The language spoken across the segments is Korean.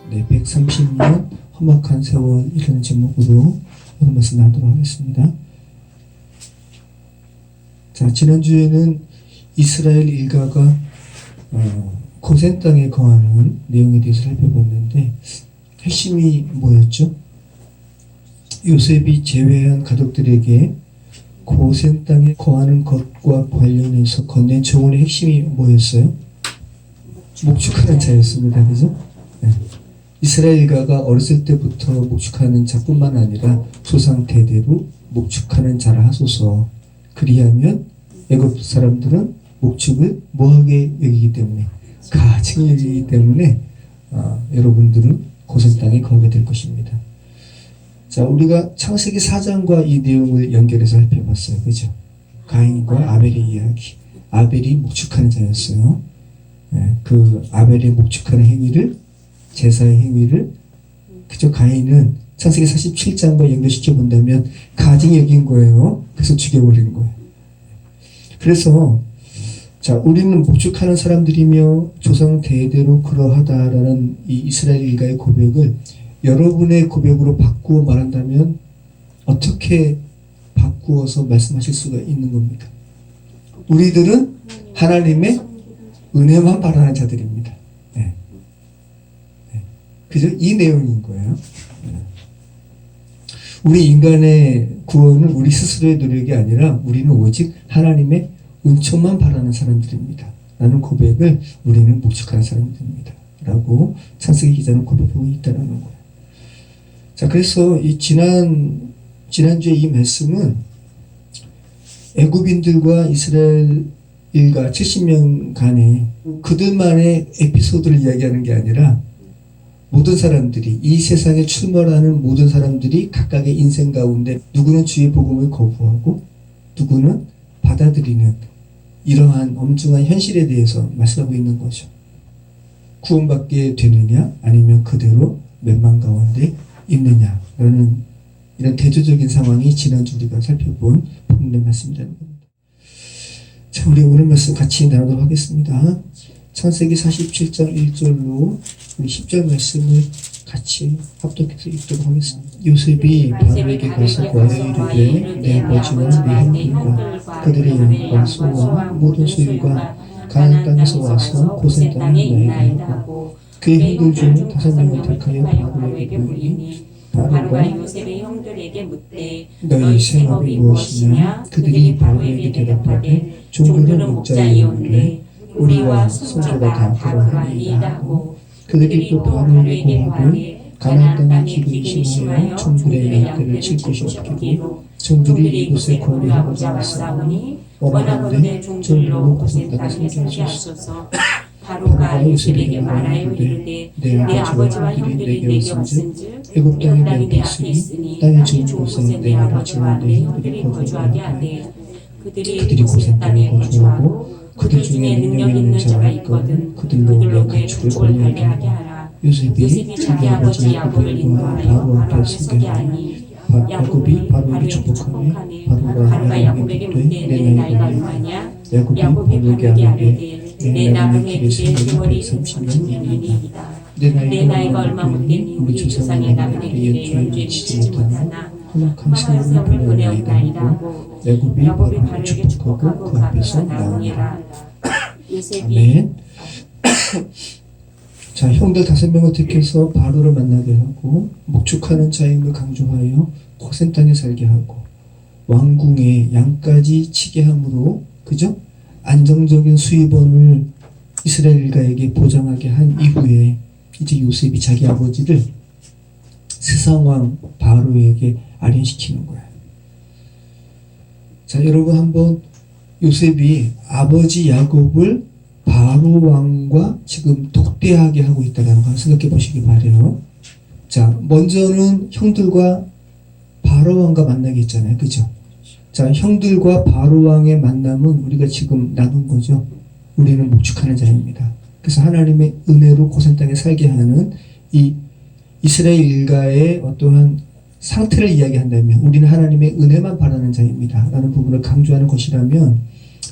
네, 130년 험악한 세월이라는 제목으로 오늘 말씀 나누도록 하겠습니다. 자, 지난주에는 이스라엘 일가가 고센 땅에 거하는 내용에 대해서 살펴봤는데 핵심이 뭐였죠? 요셉이 제외한 가족들에게 고센 땅에 거하는 것과 관련해서 건넨 조언의 핵심이 뭐였어요? 목축하는 자였습니다. 그죠? 네. 이스라엘 일가가 어렸을 때부터 목축하는 자뿐만 아니라 조상 대대로 목축하는 자라 하소서. 그리하면 애굽 사람들은 목축을 뭐하게 여기기 때문에 가증히 여기기 때문에 여러분들은 고센 땅에 거하게 될 것입니다. 자, 우리가 창세기 4장과 이 내용을 연결해서 살펴봤어요. 그죠? 가인과 아벨의 이야기. 아벨이 목축하는 자였어요. 네, 그 아벨의 목축하는 행위를, 제사의 행위를, 그죠? 가인은 창세기 47장과 연결시켜 본다면 가증히 여긴 거예요. 그래서 죽여버린 거예요. 그래서 자, 우리는 목축하는 사람들이며 조상 대대로 그러하다라는 이 이스라엘 일가의 고백을 여러분의 고백으로 바꾸어 말한다면 어떻게 바꾸어서 말씀하실 수가 있는 겁니까? 우리들은 하나님의 은혜만 바라는 자들입니다. 네. 네. 그죠? 이 내용인 거예요. 네. 우리 인간의 구원은 우리 스스로의 노력이 아니라 우리는 오직 하나님의 은총만 바라는 사람들입니다. 라는 고백을 우리는 목축하는 사람들입니다. 라고 창세기 기자는 고백하고 있다는 거예요. 자, 그래서 이 지난주에 이 말씀은 애굽인들과 이스라엘 일가 70년간의 그들만의 에피소드를 이야기하는 게 아니라 모든 사람들이, 이 세상에 출몰하는 모든 사람들이 각각의 인생 가운데 누구는 주의 복음을 거부하고 누구는 받아들이는 이러한 엄중한 현실에 대해서 말씀하고 있는 거죠. 구원받게 되느냐 아니면 그대로 멸망 가운데 있느냐라는 이런 대조적인 상황이 지난주 우리가 살펴본 본문의 말씀이라는 겁니다. 자, 우리 오늘 말씀 같이 나누도록 하겠습니다. 창세기 47장 1절로 우리 10절 말씀을 같이 합독해서 읽도록 하겠습니다. 요셉이 바로에게 가서 고하여 이르되 내 아버지와 내 형들과 그들의 양과 소와 모든 소유가 가나안 땅에서 와서 고센 땅에 나이다 하고 그의 형들 중 5명을 택하여 바로에게 보이니 바로가 요셉의 형들에게 묻되 너희 생업이 무엇이냐? 그들이 바로에게 대답하되 종들은 목자이온데 우리와 손주가 다 그러하니이다 하고 그들이 또 바로에게 고하되 가나안 땅에 기근이 심하여 종들의 양들을 칠 곳이 없기로 종들이 이곳에 거류하고자 왔사오니 원하건대 종들로 고센 땅에 살게 하소서. 바로가 요셉에게 말하여 이르되 내 아버지와 형들이 내게 왔은즉 애굽 땅이 내 앞에 있으니 땅의 좋은 곳에 내 아버지와 내 형들이 거주하게 하되 그들이 고센 땅에 거주하고 그들 중에 능력 있는 자가 있거든 그들로 내 가축을 권리하게 하라. 요셉이 자기 아버지 야곱을 인도하여 바로 앞에 서게 하니 야곱이 바로에게 축복하며 바로가 야곱에게 묻되 내 나이가 얼마냐? 야곱이 바로에게 아뢰되 내 남은 길의 세월이 30년이니이다. 내 나이가 얼마 못되니 우리 조상의 남은 길에 연주에 지지 못하나 험악한 세월을 보내었나이다 하고 야곱이 바로에게 축복하고 그 앞에서 나오니라. 아멘. 자, 형들 5명을 택해서 바로를 만나게 하고 목축하는 자임을 강조하여 고센 땅에 살게 하고 왕궁에 양까지 치게 함으로, 그죠? 안정적인 수입원을 이스라엘 일가에게 보장하게 한 이후에 이제 요셉이 자기 아버지를 세상왕 바로에게 아련시키는 거예요. 자, 여러분 한번 요셉이 아버지 야곱을 바로 왕과 지금 독대하게 하고 있다는 걸 생각해 보시기 바래요. 자, 먼저는 형들과 바로 왕과 만나게 했잖아요. 그죠? 자, 형들과 바로 왕의 만남은 우리가 지금 나눈 거죠. 우리는 목축하는 자입니다. 그래서 하나님의 은혜로 고센 땅에 살게 하는 이 이스라엘 일가의 어떠한 상태를 이야기한다면 우리는 하나님의 은혜만 바라는 자입니다. 라는 부분을 강조하는 것이라면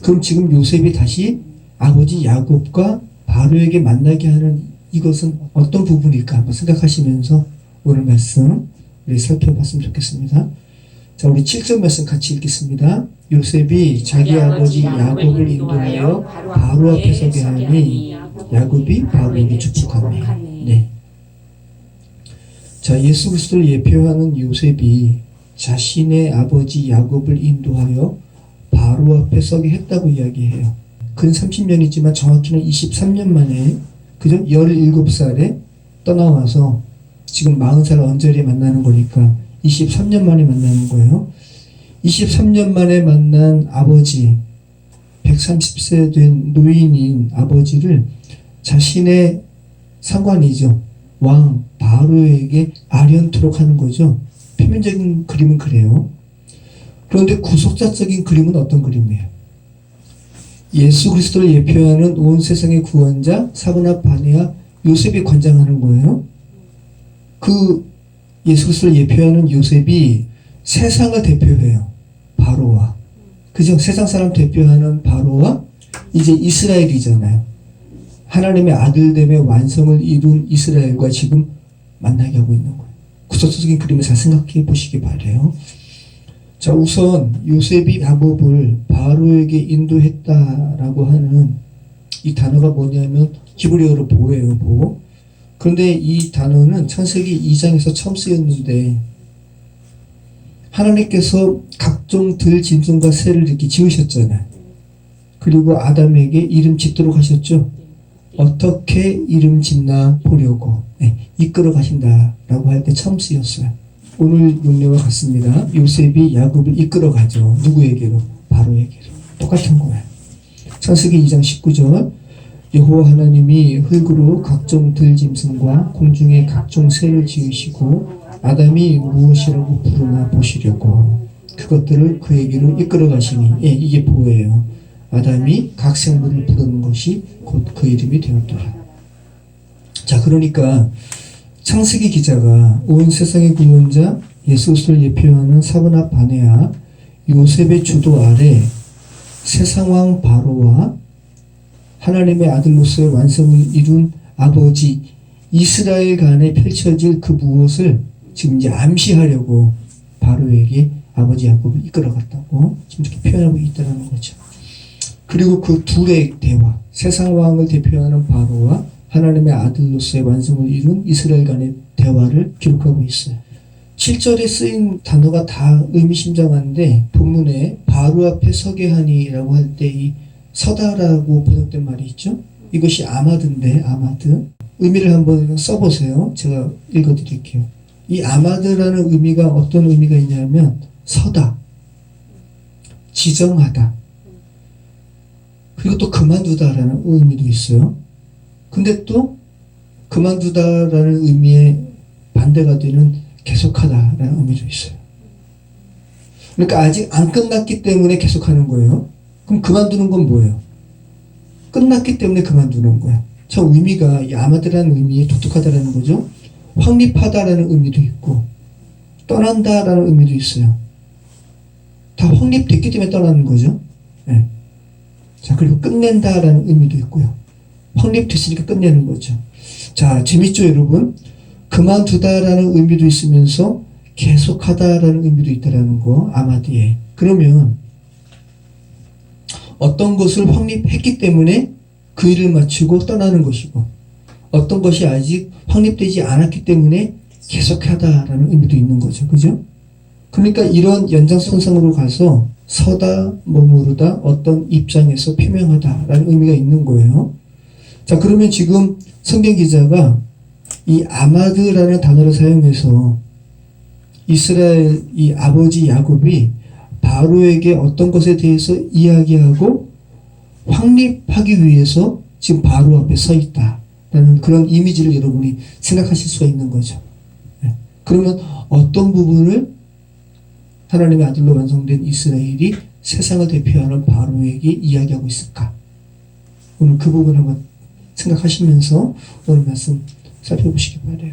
그럼 지금 요셉이 다시 아버지 야곱과 바로에게 만나게 하는 이것은 어떤 부분일까 한번 생각하시면서 오늘 말씀 우리 살펴봤으면 좋겠습니다. 자, 우리 7절 말씀 같이 읽겠습니다. 요셉이 자기 아버지 야곱을 인도하여 바로 앞에 서게 하니 야곱이 바로에게 축복하네. 네. 자, 예수 그리스도를 예표하는 요셉이 자신의 아버지 야곱을 인도하여 바로 앞에 서게 했다고 이야기해요. 근 30년이지만 정확히는 23년 만에, 그죠? 17살에 떠나와서 지금 40살 언저리에 만나는 거니까 23년 만에 만나는 거예요. 23년 만에 만난 아버지, 130세 된 노인인 아버지를 자신의 상관이죠. 왕 바로에게 아련토록 하는 거죠. 표면적인 그림은 그래요. 그런데 구속자적인 그림은 어떤 그림이에요? 예수 그리스도를 예표하는 온 세상의 구원자 사브나 바네아 요셉이 관장하는 거예요. 그 예수 그리스도를 예표하는 요셉이 세상을 대표해요. 바로와. 그죠? 세상 사람 대표하는 바로와 이제 이스라엘이잖아요. 하나님의 아들됨의 완성을 이룬 이스라엘과 지금 만나게 하고 있는 거예요. 구속적인 그림을 잘 생각해 보시기 바래요. 자, 우선 요셉이 야곱을 바로에게 인도했다라고 하는 이 단어가 뭐냐면 히브리어로 보예요, 보. 그런데 이 단어는 창세기 2장에서 처음 쓰였는데 하나님께서 각종 들, 짐승과 새를 이렇게 지으셨잖아요. 그리고 아담에게 이름 짓도록 하셨죠. 어떻게 이름 짓나 보려고 이끌어 가신다라고 할 때 처음 쓰였어요. 오늘 용례와 같습니다. 요셉이 야곱을 이끌어 가죠. 누구에게로? 바로에게로. 똑같은 거예요. 창세기 2장 19절 여호와 하나님이 흙으로 각종 들짐승과 공중의 각종 새를 지으시고 아담이 무엇이라고 부르나 보시려고 그것들을 그에게로 이끌어 가시니 이게 보예요. 아담이 각 생물을 부르는 것이 곧 그 이름이 되었더라. 자, 그러니까 창세기 기자가 온 세상의 구원자 예수 그리스도를 예표하는 사브나 바네아 요셉의 주도 아래 세상왕 바로와 하나님의 아들로서의 완성을 이룬 아버지 이스라엘 간에 펼쳐질 그 무엇을 지금 이제 암시하려고 바로에게 아버지 야곱을 이끌어갔다고 지금 이렇게 표현하고 있다는 거죠. 그리고 그 둘의 대화, 세상왕을 대표하는 바로와 하나님의 아들로서의 완성을 이룬 이스라엘 간의 대화를 기록하고 있어요. 7절에 쓰인 단어가 다 의미심장한데 본문에 바로 앞에 서게 하니라고 할 때 이 서다라고 번역된 말이 있죠. 이것이 아마드인데 아마드. 의미를 한번 써보세요. 제가 읽어드릴게요. 이 아마드라는 의미가 어떤 의미가 있냐면 서다, 지정하다, 그리고 또 그만두다라는 의미도 있어요. 근데 또 그만두다라는 의미의 반대가 되는 계속하다라는 의미도 있어요. 그러니까 아직 안 끝났기 때문에 계속하는 거예요. 그럼 그만두는 건 뭐예요? 끝났기 때문에 그만두는 거예요. 참 의미가 이 아마드라는 의미에 독특하다라는 거죠. 확립하다라는 의미도 있고 떠난다라는 의미도 있어요. 다 확립됐기 때문에 떠나는 거죠. 네. 자, 그리고 끝낸다라는 의미도 있고요. 확립됐으니까 끝내는 거죠. 자, 재밌죠, 여러분? 그만두다라는 의미도 있으면서 계속하다라는 의미도 있다라는 거, 아마디에. 그러면 어떤 것을 확립했기 때문에 그 일을 마치고 떠나는 것이고, 어떤 것이 아직 확립되지 않았기 때문에 계속하다라는 의미도 있는 거죠. 그죠? 그러니까 이런 연장선상으로 가서 서다, 머무르다, 어떤 입장에서 표명하다라는 의미가 있는 거예요. 자, 그러면 지금 성경 기자가 이 아마드라는 단어를 사용해서 이스라엘 이 아버지 야곱이 바로에게 어떤 것에 대해서 이야기하고 확립하기 위해서 지금 바로 앞에 서 있다라는 그런 이미지를 여러분이 생각하실 수가 있는 거죠. 그러면 어떤 부분을 하나님의 아들로 완성된 이스라엘이 세상을 대표하는 바로에게 이야기하고 있을까? 오늘 그 부분 한번 생각하시면서 오늘 말씀 살펴보시기 바라요.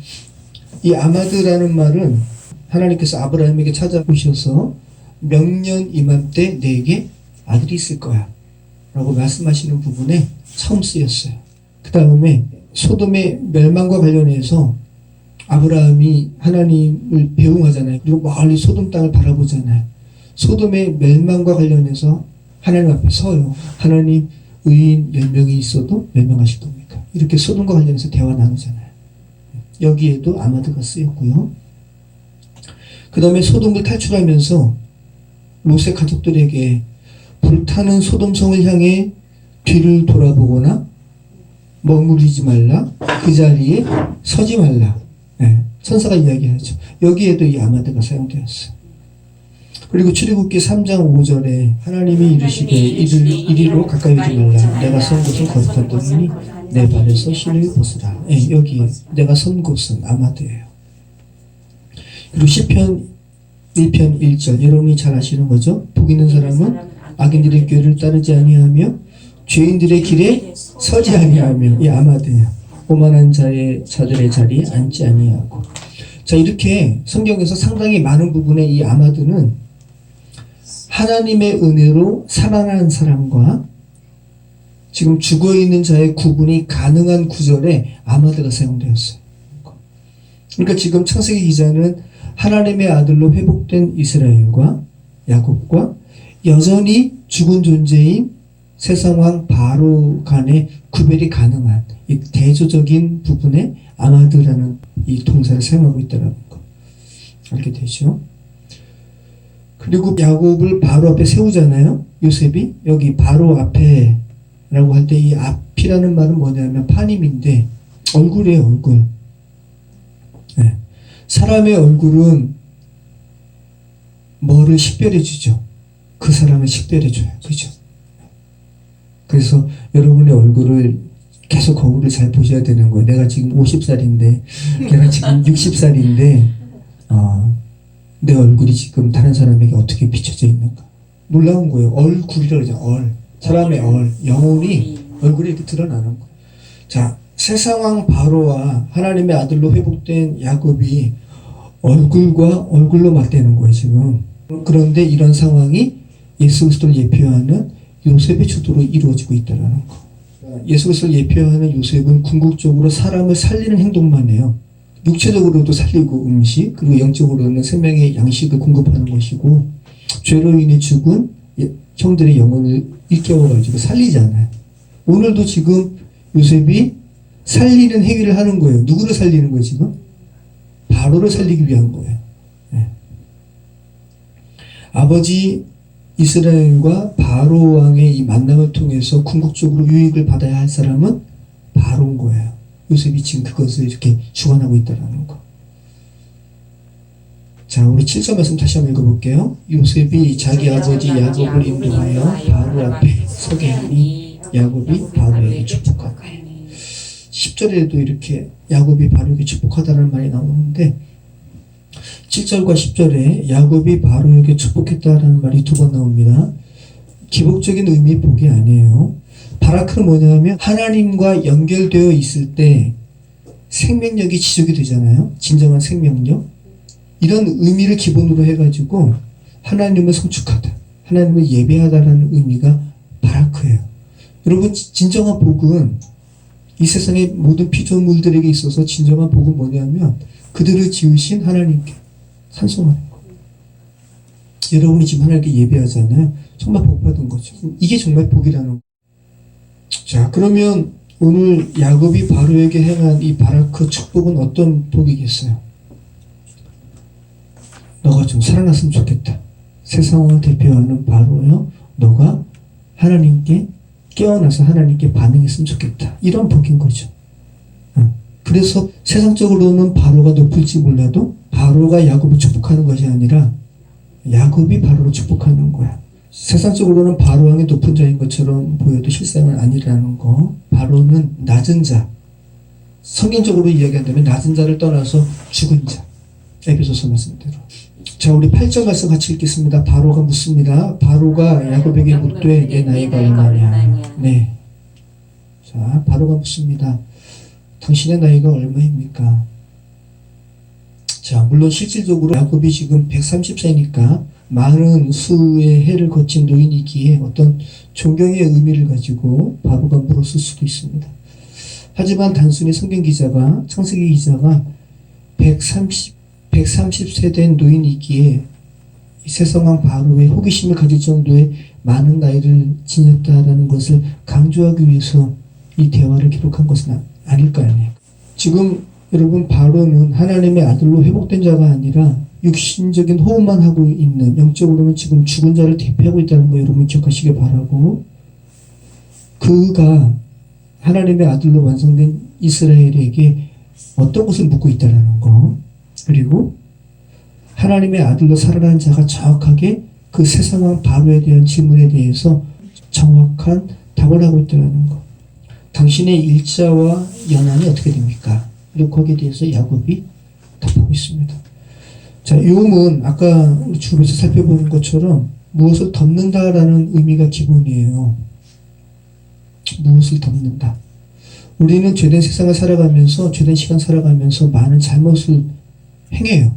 이 아마드라는 말은 하나님께서 아브라함에게 찾아오셔서 명년 이맘때 내게 아들이 있을 거야 라고 말씀하시는 부분에 처음 쓰였어요. 그 다음에 소돔의 멸망과 관련해서 아브라함이 하나님을 배웅하잖아요. 그리고 멀리 소돔 땅을 바라보잖아요. 소돔의 멸망과 관련해서 하나님 앞에 서요. 하나님, 의인 10명이 있어도 몇 명 하실 겁니까? 이렇게 소돔과 관련해서 대화 나누잖아요. 여기에도 아마드가 쓰였고요. 그 다음에 소돔을 탈출하면서 롯의 가족들에게 불타는 소돔성을 향해 뒤를 돌아보거나 머무르지 말라, 그 자리에 서지 말라. 네, 천사가 이야기하죠. 여기에도 이 아마드가 사용되었어요. 그리고 출애굽기 3장 5절에 하나님이 이르시되 이리로 가까이 오지 말라. 내가 선 곳은 거룩한 땅이니 내 발에서 신을 벗으라. 네, 여기 내가 선 곳은 아마드예요. 그리고 시편 1편 1절, 여러분이 잘 아시는 거죠? 복 있는 사람은 악인들의 꾀를 따르지 아니하며 죄인들의 길에 서지 아니하며, 이 아마드예요. 오만한 자들의 자리에 앉지 아니하고. 자, 이렇게 성경에서 상당히 많은 부분에 이 아마드는 하나님의 은혜로 살아난 사람과 지금 죽어있는 자의 구분이 가능한 구절에 아마드가 사용되었어요. 그러니까 지금 창세기 기자는 하나님의 아들로 회복된 이스라엘과 야곱과 여전히 죽은 존재인 세상왕 바로 간의 구별이 가능한 이 대조적인 부분에 아마드라는 이 동사를 사용하고 있다는 거 알게 되죠. 그리고 야곱을 바로 앞에 세우잖아요. 요셉이 여기 바로 앞에 라고 할 때 이 앞이라는 말은 뭐냐면 파님인데 얼굴이에요. 얼굴. 네. 사람의 얼굴은 뭐를 식별해 주죠? 그 사람을 식별해 줘요. 그죠? 그래서 여러분의 얼굴을 계속 거울을 잘 보셔야 되는 거예요. 내가 지금 50살인데 걔가 지금 60살인데 내 얼굴이 지금 다른 사람에게 어떻게 비춰져 있는가. 놀라운 거예요. 얼굴이라고 그러죠. 사람의 영혼이 얼굴에 이렇게 드러나는 거예요. 자, 세상왕 바로와 하나님의 아들로 회복된 야곱이 얼굴과 얼굴로 맞대는 거예요, 지금. 그런데 이런 상황이 예수 그리스도를 예표하는 요셉의 주도로 이루어지고 있다는 거. 예수 그리스도를 예표하는 요셉은 궁극적으로 사람을 살리는 행동만 해요. 육체적으로도 살리고 음식, 그리고 영적으로는 생명의 양식을 공급하는 것이고, 죄로 인해 죽은 형들의 영혼을 일깨워가지고 살리잖아요. 오늘도 지금 요셉이 살리는 행위를 하는 거예요. 누구를 살리는 거예요, 지금? 바로를 살리기 위한 거예요. 네. 아버지 이스라엘과 바로 왕의 이 만남을 통해서 궁극적으로 유익을 받아야 할 사람은 바로인 거예요. 요셉이 지금 그것을 이렇게 주관하고 있다는 거. 자, 우리 7절 말씀 다시 한번 읽어볼게요. 요셉이 자기 아버지 야곱을 인도하여 바로 앞에 서게 하니 야곱이 바로에게 축복하고. 10절에도 이렇게 야곱이 바로에게 축복하다는 말이 나오는데 7절과 10절에 야곱이 바로에게 축복했다라는 말이 두 번 나옵니다. 기복적인 의미 복이 아니에요. 바라크는 뭐냐면 하나님과 연결되어 있을 때 생명력이 지속이 되잖아요. 진정한 생명력. 이런 의미를 기본으로 해가지고 하나님을 성축하다, 하나님을 예배하다라는 의미가 바라크예요. 여러분, 진정한 복은 이 세상의 모든 피조물들에게 있어서 진정한 복은 뭐냐면 그들을 지으신 하나님께 찬송하는 거. 여러분이 지금 하나님께 예배하잖아요. 정말 복 받은 거죠. 이게 정말 복이라는 거. 자, 그러면 오늘 야곱이 바로에게 행한 이 바라크 축복은 어떤 복이겠어요? 너가 좀 살아났으면 좋겠다. 세상을 대표하는 바로요. 너가 하나님께 깨어나서 하나님께 반응했으면 좋겠다. 이런 복인 거죠. 그래서 세상적으로는 바로가 높을지 몰라도 바로가 야곱을 축복하는 것이 아니라 야곱이 바로를 축복하는 거야. 세상적으로는 바로 왕이 높은 자인 것처럼 보여도 실상은 아니라는 거. 바로는 낮은 자. 성경적으로 이야기한다면 낮은 자를 떠나서 죽은 자. 에베소서 말씀대로. 자, 우리 8절 말씀 같이 읽겠습니다. 바로가 묻습니다. 바로가 야곱에게 묻되 내 나이가 얼마냐. 네. 자, 바로가 묻습니다. 당신의 나이가 얼마입니까? 자, 물론 실질적으로 야곱이 지금 130세니까 많은 수의 해를 거친 노인이기에 어떤 존경의 의미를 가지고 바로가 물었을 수도 있습니다. 하지만 단순히 성경 기자가, 창세기 기자가 130세 된 노인이기에 세상왕 바로의 호기심을 가질 정도의 많은 나이를 지녔다라는 것을 강조하기 위해서 이 대화를 기록한 것은 아닐 거 아니에요. 지금 여러분 바로는 하나님의 아들로 회복된 자가 아니라 육신적인 호흡만 하고 있는, 영적으로는 지금 죽은 자를 대표하고 있다는 거 여러분 기억하시길 바라고, 그가 하나님의 아들로 완성된 이스라엘에게 어떤 것을 묻고 있다는 거, 그리고 하나님의 아들로 살아난 자가 정확하게 그 세상왕 바로에 대한 질문에 대해서 정확한 답을 하고 있다는 거. 당신의 일자와 연한이 어떻게 됩니까? 그리고 거기에 대해서 야곱이 답하고 있습니다. 자, 용은 아까 주변에서 살펴본 것처럼 무엇을 덮는다라는 의미가 기본이에요. 무엇을 덮는다. 우리는 죄된 세상을 살아가면서, 죄된 시간 살아가면서 많은 잘못을 행해요.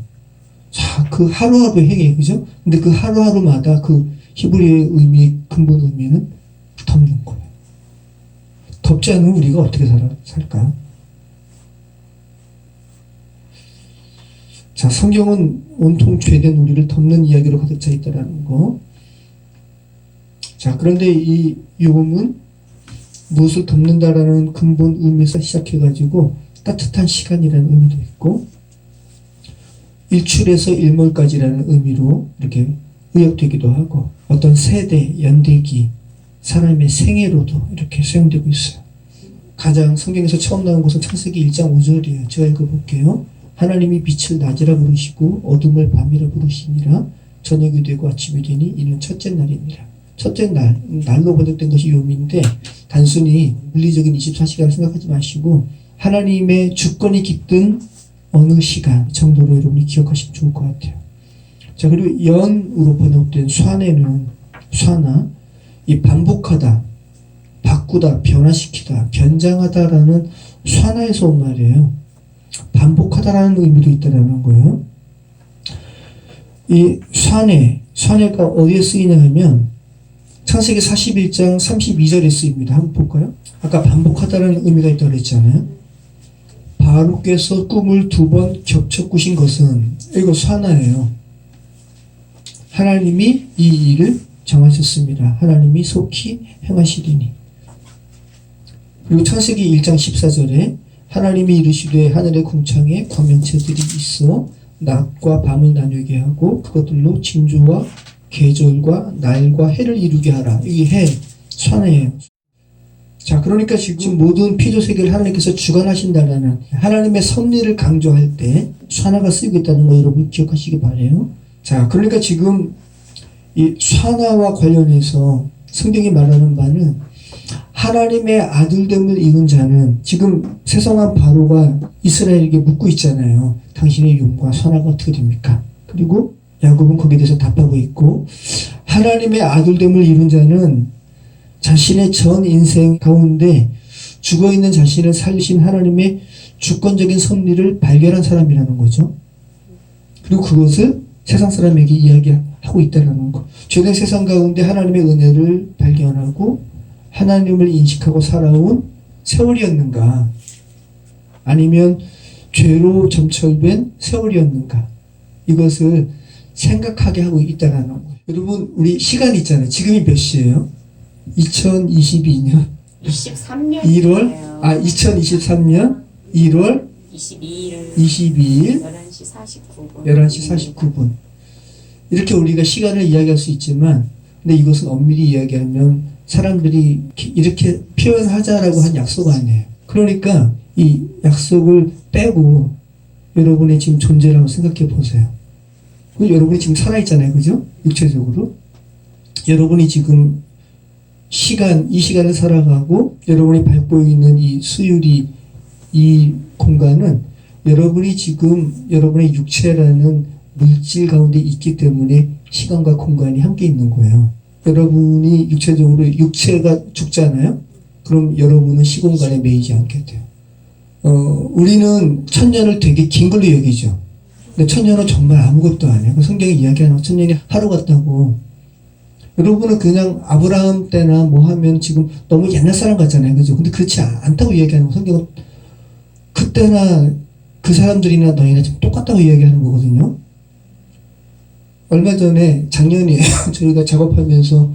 자, 그 하루하루 행해요. 그죠? 근데 그 하루하루마다 그 히브리어의 의미, 근본 의미는 덮는 거예요. 덮지 않으면 우리가 어떻게 살까? 자, 성경은 온통 죄된 우리를 덮는 이야기로 가득 차 있다라는 거. 자, 그런데 이 요금은 무엇을 덮는다라는 근본 의미에서 시작해가지고 따뜻한 시간이라는 의미도 있고, 일출에서 일몰까지라는 의미로 이렇게 의역되기도 하고, 어떤 세대, 연대기, 사람의 생애로도 이렇게 사용되고 있어요. 가장 성경에서 처음 나온 것은 창세기 1장 5절이에요. 제가 읽어볼게요. 하나님이 빛을 낮이라 부르시고 어둠을 밤이라 부르시니라. 저녁이 되고 아침이 되니 이는 첫째 날이니라. 첫째 날로 번역된 것이 요미인데, 단순히 물리적인 24시간을 생각하지 마시고 하나님의 주권이 깃든 어느 시간 정도로 여러분이 기억하시면 좋을 것 같아요. 자, 그리고 연으로 번역된 쇠는, 쇠나 이 반복하다, 바꾸다, 변화시키다, 변장하다라는 쇠나에서 온 말이에요. 반복하다라는 의미도 있다라는 거예요. 이 쇠가 어디에 쓰이냐 하면 창세기 41장 32절에 쓰입니다. 한번 볼까요? 아까 반복하다라는 의미가 있다고 그랬잖아요. 바로께서 꿈을 2번 겹쳐 꾸신 것은, 이거 쇠나예요. 하나님이 이 일을 정하셨습니다. 하나님이 속히 행하시리니. 그리고 창세기 1장 14절에 하나님이 이르시되 하늘의 궁창에 광명체들이 있어 낮과 밤을 나누게 하고 그것들로 징조와 계절과 날과 해를 이루게 하라. 이게 해, 쇠네예요. 자, 그러니까 지금 모든 피조세계를 하나님께서 주관하신다는 하나님의 섭리를 강조할 때 쇠나가 쓰이고 있다는 거 여러분 기억하시기 바라요. 자, 그러니까 지금 이 쇠나와 관련해서 성경이 말하는 바는 하나님의 아들됨을 이룬 자는, 지금 세상왕 바로가 이스라엘에게 묻고 있잖아요. 당신의 용과 쇠나가 어떻게 됩니까? 그리고 야곱은 거기에 대해서 답하고 있고, 하나님의 아들됨을 이룬 자는 자신의 전 인생 가운데 죽어있는 자신을 살리신 하나님의 주권적인 섭리를 발견한 사람이라는 거죠. 그리고 그것을 세상 사람에게 이야기하고 있다는 거. 죄된 세상 가운데 하나님의 은혜를 발견하고 하나님을 인식하고 살아온 세월이었는가, 아니면 죄로 점철된 세월이었는가, 이것을 생각하게 하고 있다는 거예요. 여러분, 우리 시간 있잖아요. 지금이 몇 시예요? 2022년 23년 2023년 1월 22일 11시 49분. 이렇게 우리가 시간을 이야기할 수 있지만, 근데 이것은 엄밀히 이야기하면 사람들이 이렇게 표현하자라고 한 약속 아니에요. 그러니까 이 약속을 빼고 여러분의 지금 존재라고 생각해 보세요. 여러분이 지금 살아있잖아요. 그죠? 육체적으로. 여러분이 지금 이 시간을 살아가고 여러분이 밟고 있는 이 수유리, 이 공간은 여러분이 지금 여러분의 육체라는 물질 가운데 있기 때문에 시간과 공간이 함께 있는 거예요. 여러분이 육체적으로, 육체가 죽잖아요? 그럼 여러분은 시공간에 매이지 않게 돼요. 우리는 천년을 되게 긴 걸로 여기죠. 근데 천년은 정말 아무것도 아니에요. 성경이 이야기하는 천년이 하루 같다고. 여러분은 그냥 아브라함 때나 뭐 하면 지금 너무 옛날 사람 같잖아요. 그죠? 근데 그렇지 않다고 이야기하는 거. 성경은 그때나 그 사람들이나 너희나 지금 똑같다고 이야기하는 거거든요. 얼마 전에 작년에 저희가 작업하면서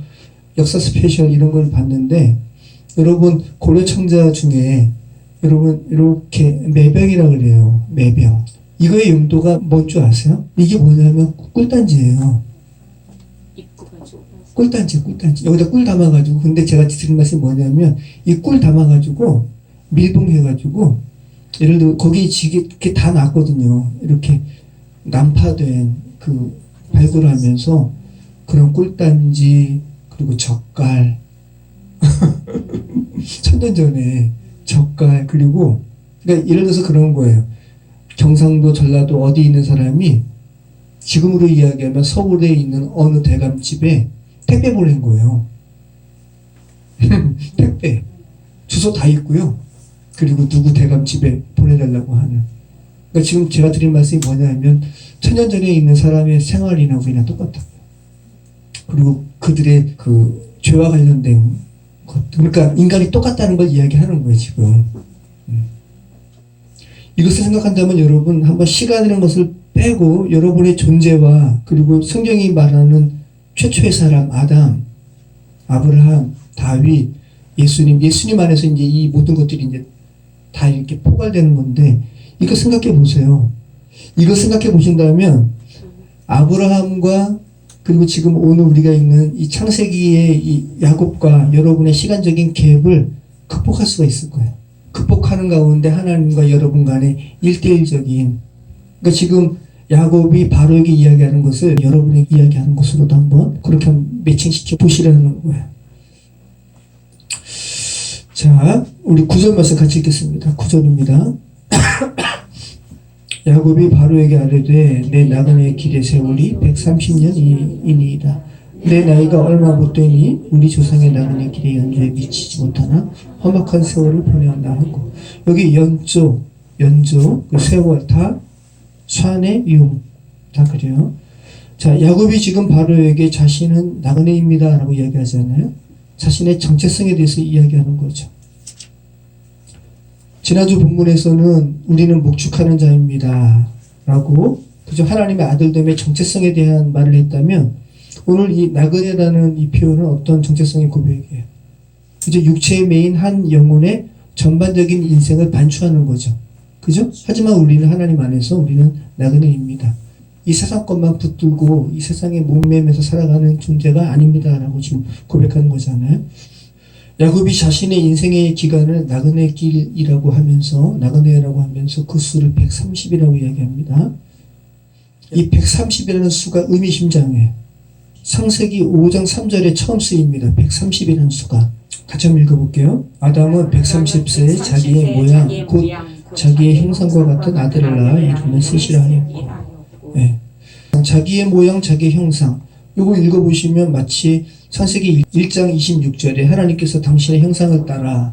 역사 스페셜 이런 걸 봤는데, 여러분 고려청자 중에 여러분 이렇게 매병이라고 그래요. 매병. 이거의 용도가 뭔 줄 아세요? 이게 뭐냐면 꿀단지예요. 꿀단지. 여기다 꿀 담아가지고, 근데 제가 드린 말씀이 뭐냐면, 이 꿀 담아가지고, 밀봉해가지고, 예를 들어, 거기 이렇게 다 놨거든요. 이렇게 난파된 발굴하면서, 그런 꿀단지, 그리고 젓갈, 천년 전에 젓갈, 그리고, 그러니까 예를 들어서 그런 거예요. 경상도, 전라도 어디 있는 사람이, 지금으로 이야기하면 서울에 있는 어느 대감집에 택배 보낸 거예요. 택배. 주소 다 있고요. 그리고 누구 대감집에 보내달라고 하는. 그러니까 지금 제가 드린 말씀이 뭐냐면, 천년 전에 있는 사람의 생활이나 우리나 똑같다고요. 그리고 그들의 죄와 관련된 것. 그러니까 인간이 똑같다는 걸 이야기하는 거예요, 지금. 이것을 생각한다면 여러분, 한번 시간이라는 것을 빼고 여러분의 존재와, 그리고 성경이 말하는 최초의 사람 아담, 아브라함, 다윗, 예수님 안에서 이제 이 모든 것들이 이제 다 이렇게 포괄되는 건데, 이거 생각해 보세요. 이거 생각해 보신다면 아브라함과, 그리고 지금 오늘 우리가 있는 이 창세기의 이 야곱과 여러분의 시간적인 갭을 극복할 수가 있을 거예요. 극복하는 가운데 하나님과 여러분 간의 1대1적인, 그러니까 지금 야곱이 바로에게 이야기하는 것을 여러분에게 이야기하는 것으로도 한번 그렇게 매칭시켜 보시라는 거예요. 자, 우리 9절 말씀 같이 읽겠습니다. 9절입니다. 야곱이 바로에게 아뢰되 내 나그네의 길의 세월이 130년이니이다. 내 나이가 얼마 못 되니 우리 조상의 나그네 길의 연조에 미치지 못하나 험악한 세월을 보내었나 하고, 여기 연조, 그 세월 다 산의 용, 다 그래요. 자, 야곱이 지금 바로에게 자신은 나그네입니다 라고 이야기하잖아요. 자신의 정체성에 대해서 이야기하는 거죠. 지난주 본문에서는 우리는 목축하는 자입니다 라고, 그죠? 하나님의 아들됨의 정체성에 대한 말을 했다면, 오늘 이 나그네라는 이 표현은 어떤 정체성의 고백이에요? 이제 육체에 매인 한 영혼의 전반적인 인생을 반추하는 거죠. 그죠? 하지만 우리는 하나님 안에서 우리는 나그네입니다. 이 세상 것만 붙들고 이 세상에 몸매면서 살아가는 존재가 아닙니다 라고 지금 고백하는 거잖아요. 야곱이 자신의 인생의 기간을 나그네 길이라고 하면서, 나그네라고 하면서 그 수를 130이라고 이야기합니다. 이 130이라는 수가 의미심장해요. 창세기 5장 3절에 처음 쓰입니다. 130이라는 수가. 같이 한번 읽어볼게요. 아담은 130세에 자기의 모양, 곧 자기의 형상과 같은 아들을 낳아 이름을 셋이라 하였고, 네. 자기의 모양, 자기의 형상. 이거 읽어보시면 마치 창세기 1장 26절에 하나님께서 당신의 형상을 따라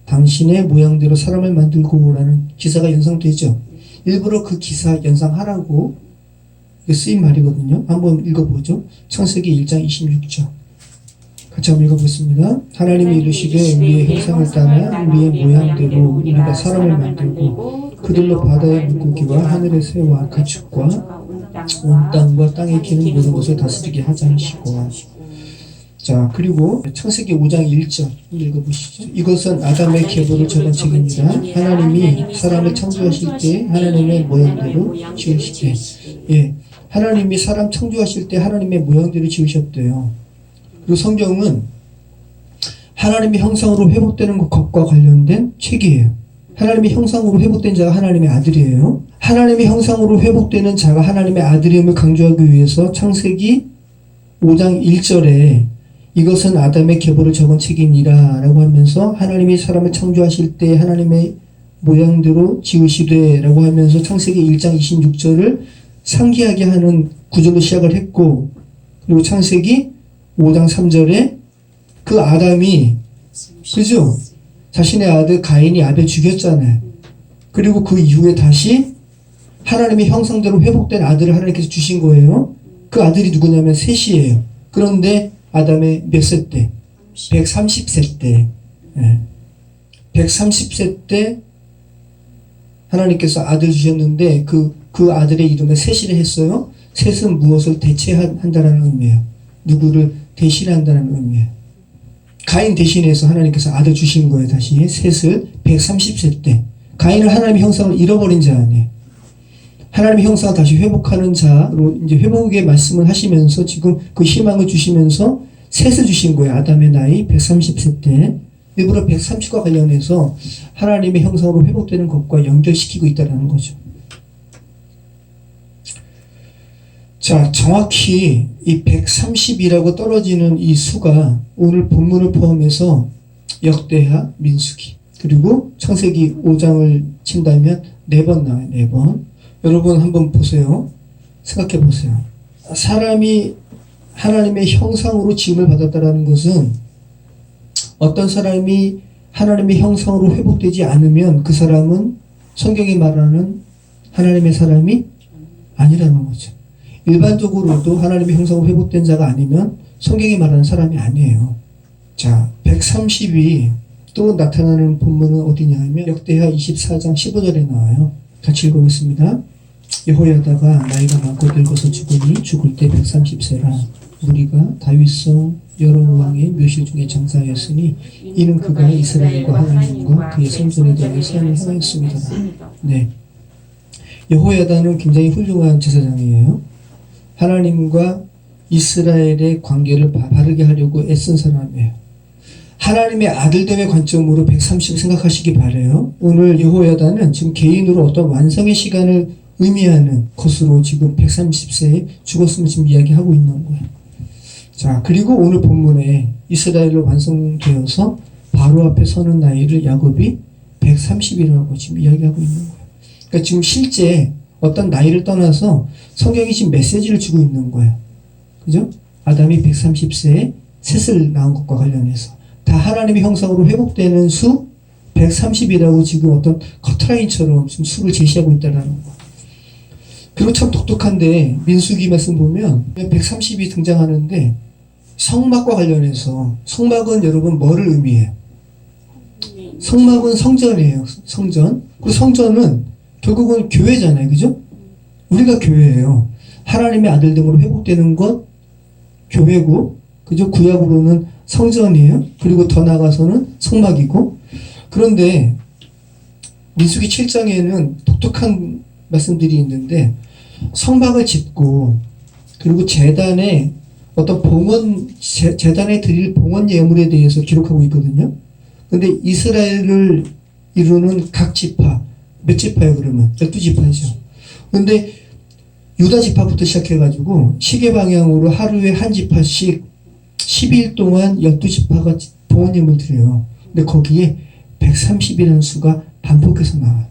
당신의 모양대로 사람을 만들고 라는 기사가 연상되죠. 일부러 그 기사 연상하라고 쓰인 말이거든요. 한번 읽어보죠. 창세기 1장 26절. 같이 한번 읽어보겠습니다. 하나님이 이르시되 우리의 형상을 따라 우리의 모양대로 우리가 사람을 만들고 그들로 바다의 물고기와 하늘의 새와 가축과 온 땅과 땅에 기는 모든 것을 다스리게 하자 하시고. 자, 그리고 창세기 5장 1절 읽어보시죠. 이것은 아담의 계보를 적은 책입니다. 하나님이 사람을 창조하실 때 하나님의 모양대로 지으시되, 예, 하나님이 사람 창조하실 때 하나님의 모양대로 지으셨대요. 그리고 성경은 하나님의 형상으로 회복되는 것과 관련된 책이에요. 하나님의 형상으로 회복된 자가 하나님의 아들이에요. 하나님의 형상으로 회복되는 자가 하나님의 아들임을 강조하기 위해서 창세기 5장 1절에 이것은 아담의 계보를 적은 책이니라 라고 하면서, 하나님이 사람을 창조하실 때 하나님의 모양대로 지으시되 라고 하면서 창세기 1장 26절을 상기하게 하는 구절로 시작을 했고, 그리고 창세기 5장 3절에 그 아담이, 그죠? 자신의 아들 가인이 아벨 죽였잖아요. 그리고 그 이후에 다시 하나님의 형상대로 회복된 아들을 하나님께서 주신 거예요. 그 아들이 누구냐면 셋이에요. 그런데 아담의 몇 세 때? 130세 때. 130세 때 하나님께서 아들 주셨는데 그 아들의 이름에 셋이라 했어요. 셋은 무엇을 대체한다는 의미예요. 누구를 대신한다는 의미예요. 가인 대신해서 하나님께서 아들 주신 거예요. 다시 셋을 130세 때. 가인은 하나님의 형상을 잃어버린 자 아니에요. 하나님의 형상을 다시 회복하는 자로 이제 회복의 말씀을 하시면서 지금 그 희망을 주시면서 셋을 주신 거예요. 아담의 나이 130세 때. 일부러 130과 관련해서 하나님의 형상으로 회복되는 것과 연결시키고 있다는 거죠. 자, 정확히 이 130이라고 떨어지는 이 수가 오늘 본문을 포함해서 역대하, 민수기, 그리고 창세기 5장을 친다면 4번 나와요. 4번. 여러분 한번 보세요. 생각해 보세요. 사람이 하나님의 형상으로 지음을 받았다는 것은 어떤 사람이 하나님의 형상으로 회복되지 않으면 그 사람은 성경이 말하는 하나님의 사람이 아니라는 거죠. 일반적으로도 하나님의 형상으로 회복된 자가 아니면 성경이 말하는 사람이 아니에요. 자, 130이 또 나타나는 본문은 어디냐 하면 역대하 24장 15절에 나와요. 같이 읽어보겠습니다. 여호야다가 나이가 많고 늙어서 죽으니 죽을 때 130세라. 우리가 다윗성 여러 왕의 묘실 중에 장사하였으니 이는 그가 이스라엘과 하나님과 그의 성전에 대해 선을 행하였습니다. 네, 여호야다는 굉장히 훌륭한 제사장이에요. 하나님과 이스라엘의 관계를 바르게 하려고 애쓴 사람이에요. 하나님의 아들됨의 관점으로 130을 생각하시기 바라요. 오늘 여호야다는 지금 개인으로 어떤 완성의 시간을 의미하는 것으로 지금 130세에 죽었음을 지금 이야기하고 있는 거예요. 자, 그리고 오늘 본문에 이스라엘로 완성되어서 바로 앞에 서는 나이를 야곱이 130이라고 지금 이야기하고 있는 거예요. 그러니까 지금 실제 어떤 나이를 떠나서 성경이 지금 메시지를 주고 있는 거예요. 그죠? 아담이 130세에 셋을 낳은 것과 관련해서 다 하나님의 형상으로 회복되는 수 130이라고 지금 어떤 커트라인처럼 지금 수를 제시하고 있다는 거. 그리고 참 독특한데 민수기 말씀 보면 130이 등장하는데 성막과 관련해서 성막은 여러분 뭐를 의미해요? 성막은 성전이에요. 성전. 그리고 성전은 결국은 교회잖아요. 그죠? 우리가 교회예요. 하나님의 아들됨으로 회복되는 것 교회고, 그죠? 구약으로는 성전이에요. 그리고 더 나아가서는 성막이고. 그런데 민수기 7장에는 독특한 말씀들이 있는데 성막을 짓고 그리고 제단에 어떤 제단에 드릴 봉헌 예물에 대해서 기록하고 있거든요. 근데 이스라엘을 이루는 각 지파, 몇 지파예요 그러면? 12지파죠. 근데 유다 지파부터 시작해가지고 시계 방향으로 하루에 한 지파씩 10일 동안 12지파가 봉헌 예물을 드려요. 근데 거기에 130이라는 수가 반복해서 나와요.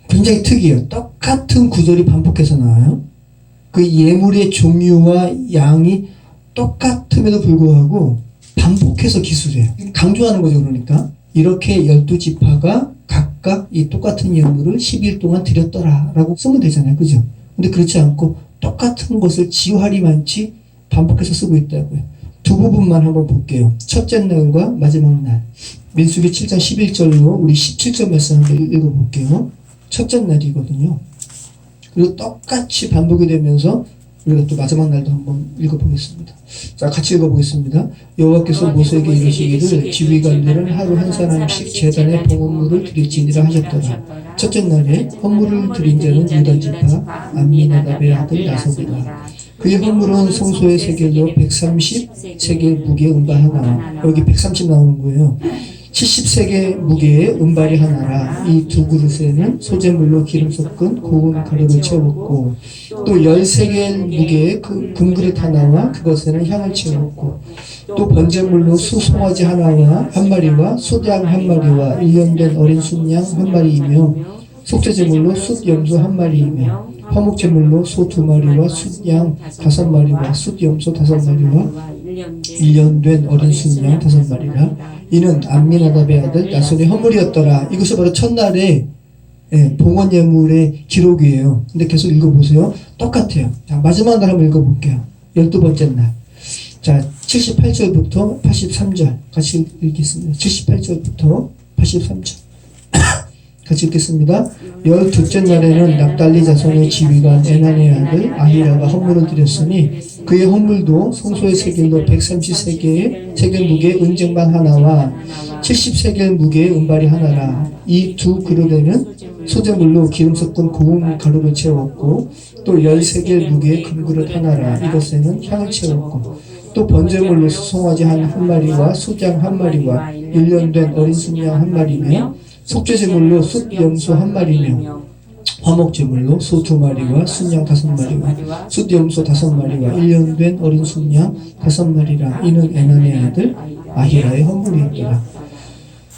굉장히 특이해요. 똑같은 구절이 반복해서 나와요. 그 예물의 종류와 양이 똑같음에도 불구하고 반복해서 기술해요. 강조하는 거죠. 그러니까 이렇게 12지파가 각각 이 똑같은 예물을 10일 동안 드렸더라 라고 쓰면 되잖아요. 그죠? 근데 그렇지 않고 똑같은 것을 지활이만치 반복해서 쓰고 있다고요. 두 부분만 한번 볼게요. 첫째 날과 마지막 날. 민수기 7장 11절로 우리 17절 말씀 한번 읽어볼게요. 첫째 날이거든요. 그리고 똑같이 반복이 되면서 우리가 또 마지막 날도 한번 읽어보겠습니다. 자, 같이 읽어보겠습니다. 여호와께서 모세에게 이르시기를 지휘관들은 하루 한 사람씩 제단에 봉헌물을 드릴지니라 하셨더라. 첫째 날에 헌물을 드린 자는 유다지파 암미나답의 아들 나sob이라. 그의 헌물은 성소의 세겔로 130세겔 무게의 은발 하나. 여기 130 나오는 거예요. 70세겔 무게의 은발이 하나라. 이 두 그릇에는 소재물로 기름 섞은 고운 가루를 채웠고 또 10세겔 무게의 그 금그릇 하나와 그것에는 향을 채웠고 또 번제물로 수송아지 하나와 한 마리와 숫양 한 마리와 1년 된 어린 숫양 한 마리이며 속죄제물로 숫염소 한 마리이며 화목제물로 소 2마리와 숫양 5마리와 숫염소 5마리와 1년 된 어린 숫양 5마리라. 이는 암미나답의 아들 나손의 헌물이었더라. 이것이 바로 첫날의 봉헌 예물의 기록이에요. 근데 계속 읽어보세요. 똑같아요. 자, 마지막 날 한번 읽어볼게요. 12번째 날. 자, 78절부터 83절 같이 읽겠습니다. 78절부터 83절 같이 읽겠습니다. 12째 날에는 납달리 자손의 지휘관 에나니의 아들 아히라가 헌물을 드렸으니 그의 헌물도 성소의 세겔로 130세겔 세겔 무게의 은쟁반 하나와 70세겔 무게의 은발이 하나라. 이 두 그릇에는 소재물로 기름 섞은 고운 가루를 채웠고 또 10세겔 무게의 금그릇 하나라. 이것에는 향을 채웠고 또 번제물로 수송아지 한 마리와 소장 한 마리와 1년 된 어린 순양 한 마리며 속죄제물로 숫염소 한 마리며 화목제물로 소 2마리와 순양 5마리와 숫염소 5마리와 1년 된 어린 순양 5마리라. 이는 에난의 아들 아히라의 헌물이었더라.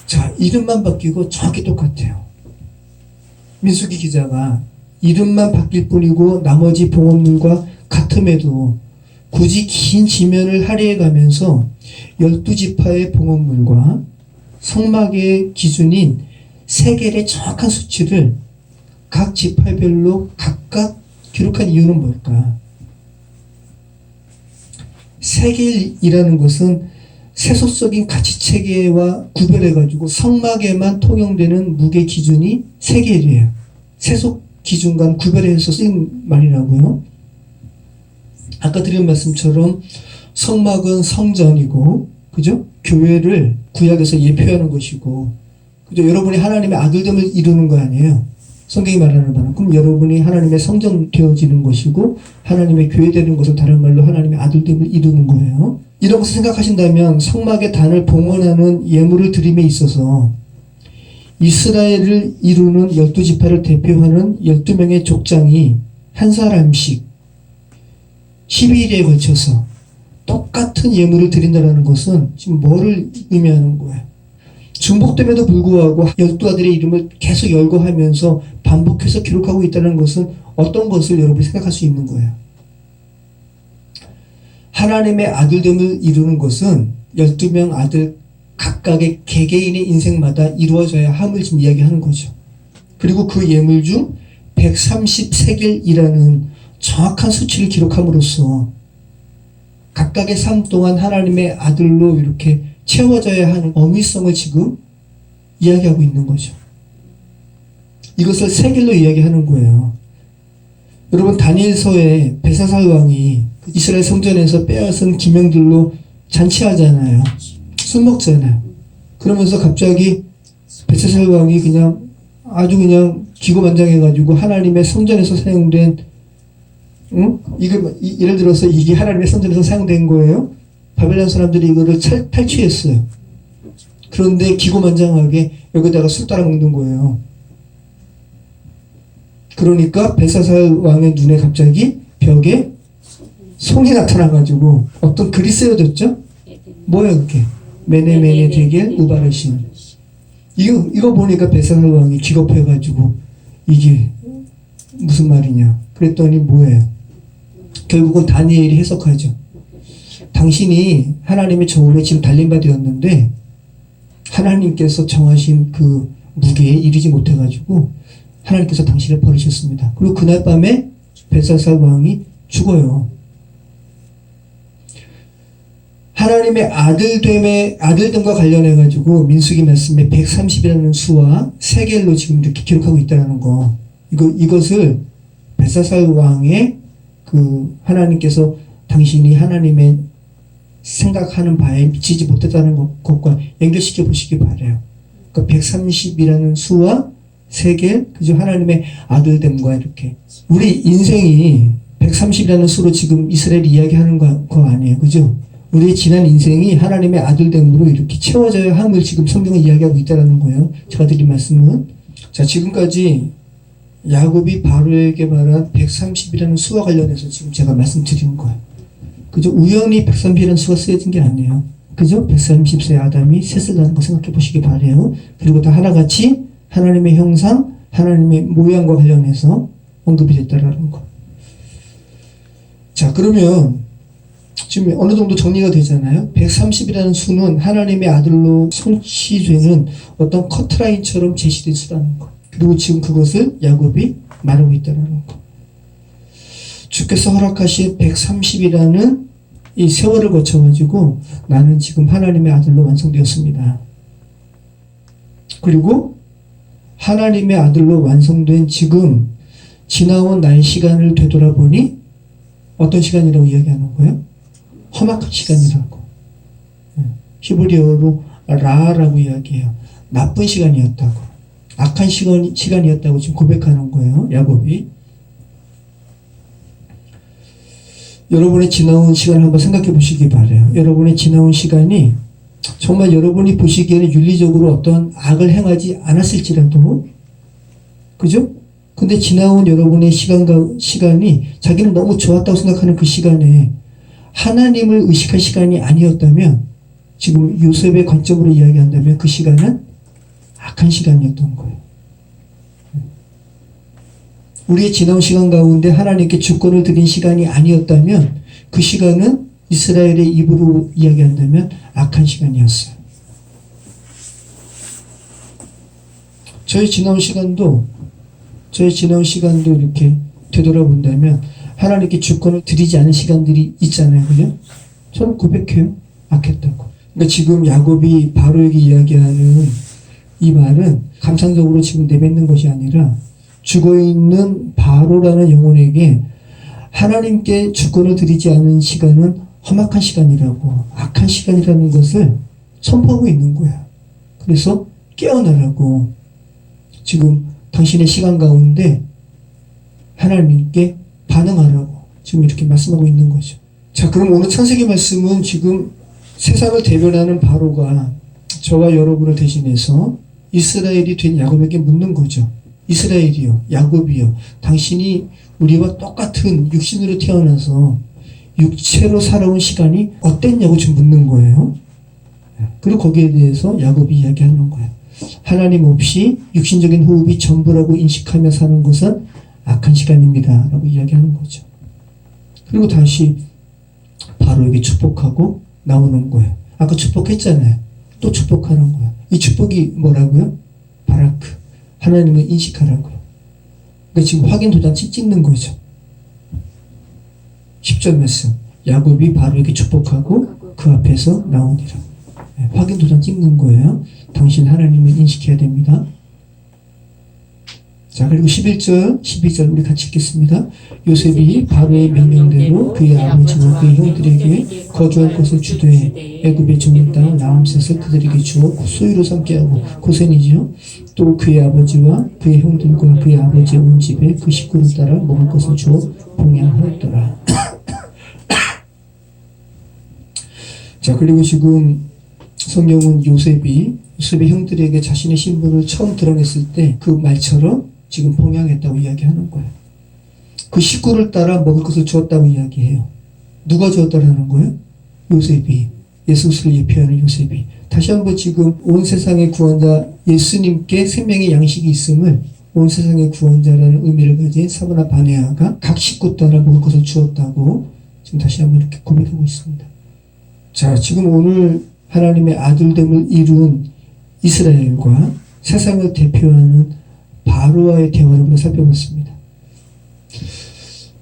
자, 이름만 바뀌고 정확히 똑같아요. 민수기 기자가 이름만 바뀔 뿐이고 나머지 봉헌물과 같음에도 굳이 긴 지면을 할애해 가면서 12지파의 봉헌물과 성막의 기준인 세겔의 정확한 수치를 각 지파별로 각각 기록한 이유는 뭘까? 세겔이라는 것은 세속적인 가치체계와 구별해가지고 성막에만 통용되는 무게 기준이 세겔이에요. 세속 기준과 구별해서 쓰인 말이라고요. 아까 드린 말씀처럼 성막은 성전이고, 그죠? 교회를 구약에서 예표하는 것이고, 그죠? 여러분이 하나님의 아들됨을 이루는 거 아니에요? 성경이 말하는 바는. 그럼 여러분이 하나님의 성전 되어지는 것이고, 하나님의 교회 되는 것은 다른 말로 하나님의 아들됨을 이루는 거예요. 이런 것을 생각하신다면 성막의 단을 봉헌하는 예물을 드림에 있어서 이스라엘을 이루는 12지파를 대표하는 12명의 족장이 한 사람씩 12일에 걸쳐서 똑같은 예물을 드린다는 것은 지금 뭐를 의미하는 거예요? 중복됨에도 불구하고 12아들의 이름을 계속 열거하면서 반복해서 기록하고 있다는 것은 어떤 것을 여러분이 생각할 수 있는 거예요? 하나님의 아들됨을 이루는 것은 12명 아들 각각의 개개인의 인생마다 이루어져야 함을 지금 이야기하는 거죠. 그리고 그 예물 중 130세겔이라는 정확한 수치를 기록함으로써 각각의 삶 동안 하나님의 아들로 이렇게 채워져야 하는 어미성을 지금 이야기하고 있는 거죠. 이것을 세겔로 이야기하는 거예요. 여러분, 다니엘서에 벨사살 왕이 이스라엘 성전에서 빼앗은 기명들로 잔치하잖아요. 술 먹잖아요. 그러면서 갑자기 벨사살 왕이 그냥 아주 그냥 기고만장해가지고 하나님의 성전에서 사용된, 예를 들어서 이게 하나님의 성전에서 사용된 거예요. 바벨론 사람들이 이거를 탈취했어요. 그런데 기고만장하게 여기다가 술 따라 먹는 거예요. 그러니까 벨사살 왕의 눈에 갑자기 벽에 송이 나타나가지고 어떤 글이 쓰여졌죠? 뭐야 그게? 메네메네 데겔 우바르신. 이거 보니까 벨사살 왕이 기겁해가지고 이게 무슨 말이냐? 그랬더니 뭐예요? 결국은 다니엘이 해석하죠. 당신이 하나님의 저울에 지금 달린 바 되었는데 하나님께서 정하신 그 무게에 이르지 못해가지고 하나님께서 당신을 버리셨습니다. 그리고 그날 밤에 벨사살 왕이 죽어요. 하나님의 아들됨과 관련해가지고 민수기 말씀에 130이라는 수와 세겔로 지금 이렇게 기록하고 있다는 거. 이것을 벨사살 왕의 그 하나님께서 당신이 하나님의 생각하는 바에 미치지 못했다는 것과 연결시켜 보시기 바래요. 그러니까 130이라는 수와 세겔, 그죠? 하나님의 아들됨과 이렇게. 우리 인생이 130이라는 수로 지금 이스라엘이 이야기하는 거 아니에요. 그죠? 우리의 지난 인생이 하나님의 아들됨으로 이렇게 채워져야 함을 지금 성경은 이야기하고 있다는 거예요. 제가 드린 말씀은. 자, 지금까지 야곱이 바로에게 말한 130이라는 수와 관련해서 지금 제가 말씀드린 거예요. 그죠? 우연히 130이라는 수가 쓰여진 게 아니에요. 그죠? 130세 아담이 셋을 낳은 거 생각해 보시기 바래요. 그리고 다 하나같이 하나님의 형상, 하나님의 모양과 관련해서 언급이 됐다라는 거. 자, 그러면 지금 어느 정도 정리가 되잖아요. 130이라는 수는 하나님의 아들로 성취되는 어떤 커트라인처럼 제시된 수라는 거. 그리고 지금 그것을 야곱이 말하고 있다는 거. 주께서 허락하신 130이라는 이 세월을 거쳐가지고 나는 지금 하나님의 아들로 완성되었습니다. 그리고 하나님의 아들로 완성된 지금 지나온 나의 시간을 되돌아보니 어떤 시간이라고 이야기하는 거예요? 험악한 시간이라고. 히브리어로 라라고 이야기해요. 나쁜 시간이었다고. 악한 시간이었다고 지금 고백하는 거예요. 야곱이. 여러분의 지나온 시간을 한번 생각해 보시기 바라요. 여러분의 지나온 시간이 정말 여러분이 보시기에는 윤리적으로 어떤 악을 행하지 않았을지라도, 그죠? 근데 지나온 여러분의 시간이 자기는 너무 좋았다고 생각하는 그 시간에 하나님을 의식할 시간이 아니었다면, 지금 요셉의 관점으로 이야기한다면 그 시간은 악한 시간이었던 거예요. 우리의 지나온 시간 가운데 하나님께 주권을 드린 시간이 아니었다면 그 시간은 이스라엘의 입으로 이야기한다면 악한 시간이었어요. 저희 지나온 시간도 이렇게 되돌아본다면 하나님께 주권을 드리지 않은 시간들이 있잖아요. 그죠? 저는 고백해요. 악했다고. 그러니까 지금 야곱이 바로에게 이야기하는 이 말은 감상적으로 지금 내뱉는 것이 아니라 죽어있는 바로라는 영혼에게 하나님께 주권을 드리지 않은 시간은 험악한 시간이라고, 악한 시간이라는 것을 선포하고 있는 거야. 그래서 깨어나라고, 지금 당신의 시간 가운데 하나님께 반응하라고 지금 이렇게 말씀하고 있는 거죠. 자, 그럼 오늘 창세기 말씀은 지금 세상을 대변하는 바로가 저와 여러분을 대신해서 이스라엘이 된 야곱에게 묻는 거죠. 이스라엘이요, 야곱이요, 당신이 우리와 똑같은 육신으로 태어나서 육체로 살아온 시간이 어땠냐고 지금 묻는 거예요. 그리고 거기에 대해서 야곱이 이야기하는 거예요. 하나님 없이 육신적인 호흡이 전부라고 인식하며 사는 것은 악한 시간입니다 라고 이야기하는 거죠. 그리고 다시 바로에게 축복하고 나오는 거예요. 아까 축복했잖아요. 또 축복하는 거예요. 이 축복이 뭐라고요? 바라크, 하나님을 인식하라고요. 그러니까 지금 확인 도장치 찍는 거죠. 10절 말씀, 야곱이 바로에게 축복하고 그 앞에서 나오니라. 확인 도장 찍는 거예요. 당신 하나님을 인식해야 됩니다. 자, 그리고 12절 우리 같이 읽겠습니다. 요셉이 바로의 명령대로 그의 아버지와 그의 형들에게 거주할 곳을 주되 애굽의 좋은 땅 라암셋을 그들에게 주어 소유로 삼게 하고, 고센이죠. 또 그의 아버지와 그의 형들과 그의 아버지의 온 집에 그 식구를 따라 먹을 것을 주어 봉양하였더라. 자, 그리고 지금 성경은 요셉의 형들에게 자신의 신분을 처음 드러냈을 때 그 말처럼 지금 봉양했다고 이야기하는 거예요. 그 식구를 따라 먹을 것을 주었다고 이야기해요. 누가 주었다라는 거예요? 요셉이. 예수 그리스도를 예표하는 요셉이. 다시 한번 지금 온 세상의 구원자 예수님께 생명의 양식이 있음을 온 세상의 구원자라는 의미를 가진 사브나 바네아가 각 식구 따라 먹을 것을 주었다고 지금 다시 한번 이렇게 고백하고 있습니다. 자, 지금 오늘 하나님의 아들됨을 이룬 이스라엘과 세상을 대표하는 바로와의 대화를 우리가 살펴봤습니다.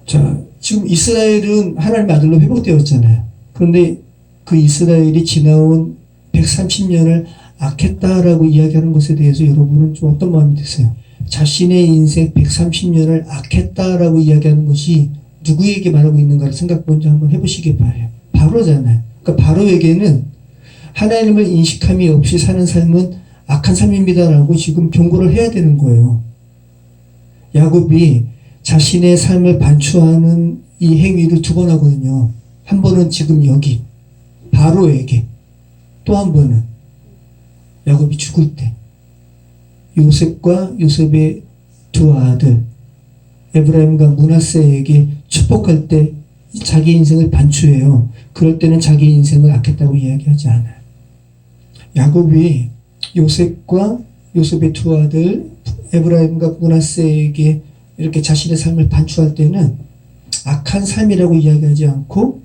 자, 지금 이스라엘은 하나님의 아들로 회복되었잖아요. 그런데 그 이스라엘이 지나온 130년을 악했다라고 이야기하는 것에 대해서 여러분은 좀 어떤 마음이 드세요? 자신의 인생 130년을 악했다라고 이야기하는 것이 누구에게 말하고 있는가를 생각 먼저 한번 해보시기 바라요. 바로잖아요. 그러니까 바로에게는 하나님을 인식함이 없이 사는 삶은 악한 삶입니다라고 지금 경고를 해야 되는 거예요. 야곱이 자신의 삶을 반추하는 이 행위를 두 번 하거든요. 한 번은 지금 여기 바로에게, 또 한 번은 야곱이 죽을 때 요셉과 요셉의 두 아들 에브라임과 므낫세에게 축복할 때 자기 인생을 반추해요. 그럴 때는 자기 인생을 악했다고 이야기하지 않아요. 야곱이 요셉과 요셉의 두 아들 에브라임과 므낫세에게 이렇게 자신의 삶을 반추할 때는 악한 삶이라고 이야기하지 않고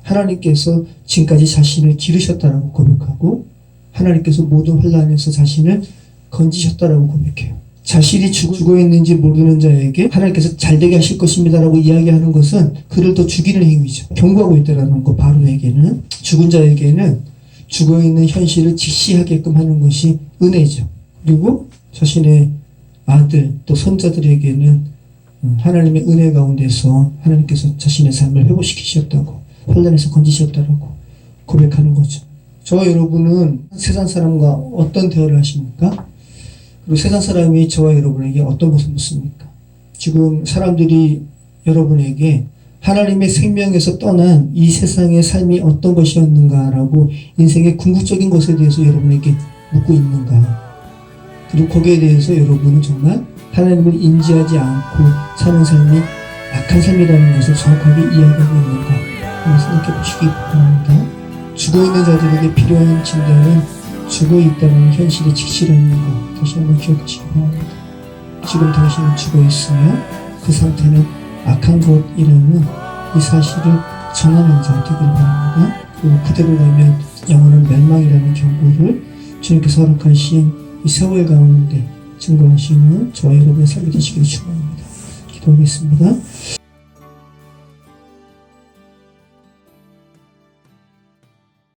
하나님께서 지금까지 자신을 기르셨다라고 고백하고 하나님께서 모든 환난에서 자신을 건지셨다라고 고백해요. 자신이 죽어 있는지 모르는 자에게 하나님께서 잘되게 하실 것입니다라고 이야기하는 것은 그를 더 죽이는 행위죠. 경고하고 있다라는 거. 바로에게는, 죽은 자에게는 죽어 있는 현실을 직시하게끔 하는 것이 은혜죠. 그리고 자신의 아들 또 손자들에게는 하나님의 은혜 가운데서 하나님께서 자신의 삶을 회복시키셨다고, 혼란에서 건지셨다라고 고백하는 거죠. 저와 여러분은 세상 사람과 어떤 대화를 하십니까? 그리고 세상 사람이 저와 여러분에게 어떤 것을 묻습니까? 지금 사람들이 여러분에게 하나님의 생명에서 떠난 이 세상의 삶이 어떤 것이었는가라고 인생의 궁극적인 것에 대해서 여러분에게 묻고 있는가? 그리고 거기에 대해서 여러분은 정말 하나님을 인지하지 않고 사는 삶이 악한 삶이라는 것을 정확하게 이야기하고 있는가? 한번 생각해 보시기 바랍니다. 죽어있는 자들에게 필요한 진단은 죽어있다는 현실의 직시라는 것, 다시 한번 기억하시기 바랍니다. 지금 당신은 죽어있으며 그 상태는 악한 것이라는 이 사실을 정하는 자 되길 바랍니다. 그리고 그대로 가면 영원한 멸망이라는 경고를 주님께서 허락하신 이 세월 가운데 증거하시는 저와 여러분의 삶이 되시기를 축원합니다. 기도하겠습니다.